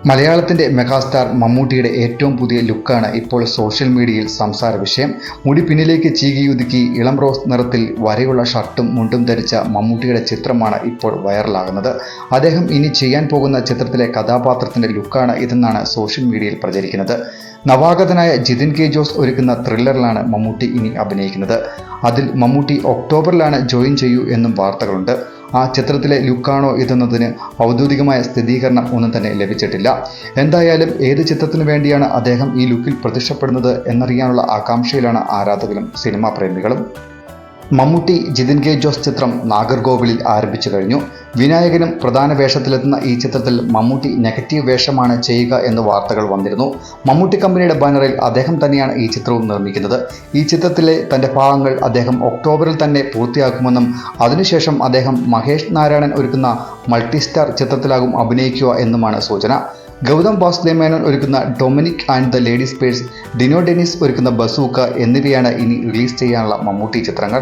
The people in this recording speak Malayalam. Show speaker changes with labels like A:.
A: മലയാളത്തിന്റെ മെഗാസ്റ്റാർ മമ്മൂട്ടിയുടെ ഏറ്റവും പുതിയ ലുക്കാണ് ഇപ്പോൾ സോഷ്യൽ മീഡിയയിൽ സംസാര വിഷയം. മുടി പിന്നിലേക്ക് ചീകിയൊതുക്കി ഇളം റോസ് നിറത്തിൽ വരയുള്ള ഷർട്ടും മുണ്ടും ധരിച്ച മമ്മൂട്ടിയുടെ ചിത്രമാണ് ഇപ്പോൾ വൈറലാകുന്നത്. അദ്ദേഹം ഇനി ചെയ്യാൻ പോകുന്ന ചിത്രത്തിലെ കഥാപാത്രത്തിന്റെ ലുക്കാണ് ഇതെന്നാണ് സോഷ്യൽ മീഡിയയിൽ പ്രചരിക്കുന്നത്. നവാഗതനായ ജിതിൻ കെ ജോസ് ഒരുക്കുന്ന ത്രില്ലറിലാണ് മമ്മൂട്ടി ഇനി അഭിനയിക്കുന്നത്. അതിൽ മമ്മൂട്ടി ഒക്ടോബറിലാണ് ജോയിൻ ചെയ്യൂ എന്നും വാർത്തകളുണ്ട്. ആ ചിത്രത്തിലെ ലുക്കാണോ ഇതെന്നതിന് ഔദ്യോഗികമായ സ്ഥിരീകരണം ഒന്നും തന്നെ ലഭിച്ചിട്ടില്ല. എന്തായാലും ഏത് ചിത്രത്തിനു വേണ്ടിയാണ് അദ്ദേഹം ഈ ലുക്കിൽ പ്രത്യക്ഷപ്പെടുന്നത് എന്നറിയാനുള്ള ആകാംക്ഷയിലാണ് ആരാധകരും സിനിമാ പ്രേമികളും. മമ്മൂട്ടി ജിതിൻ കെ ജോസ് ചിത്രം നാഗർകോവിലിൽ ആരംഭിച്ചു കഴിഞ്ഞു. വിനായകനും പ്രധാന വേഷത്തിലെത്തുന്ന ഈ ചിത്രത്തിൽ മമ്മൂട്ടി നെഗറ്റീവ് വേഷമാണ് ചെയ്യുക എന്ന് വാർത്തകൾ വന്നിരുന്നു. മമ്മൂട്ടി കമ്പനിയുടെ ബാനറിൽ അദ്ദേഹം തന്നെയാണ് ഈ ചിത്രവും നിർമ്മിക്കുന്നത്. ഈ ചിത്രത്തിലെ തന്റെ ഭാഗങ്ങൾ അദ്ദേഹം ഒക്ടോബറിൽ തന്നെ പൂർത്തിയാക്കുമെന്നും അതിനുശേഷം അദ്ദേഹം മഹേഷ് നാരായണൻ ഒരുക്കുന്ന മൾട്ടിസ്റ്റാർ ചിത്രത്തിലാകും അഭിനയിക്കുക എന്നുമാണ് സൂചന. ഗൗതം വാസുദേവമേനോൻ ഒരുക്കുന്ന Dominic and the ladies purse, Dino Dennis ഒരുക്കുന്ന ബസൂക്ക എന്നിവയാണ് ഇനി റിലീസ് ചെയ്യാനുള്ള മമ്മൂട്ടി ചിത്രങ്ങൾ.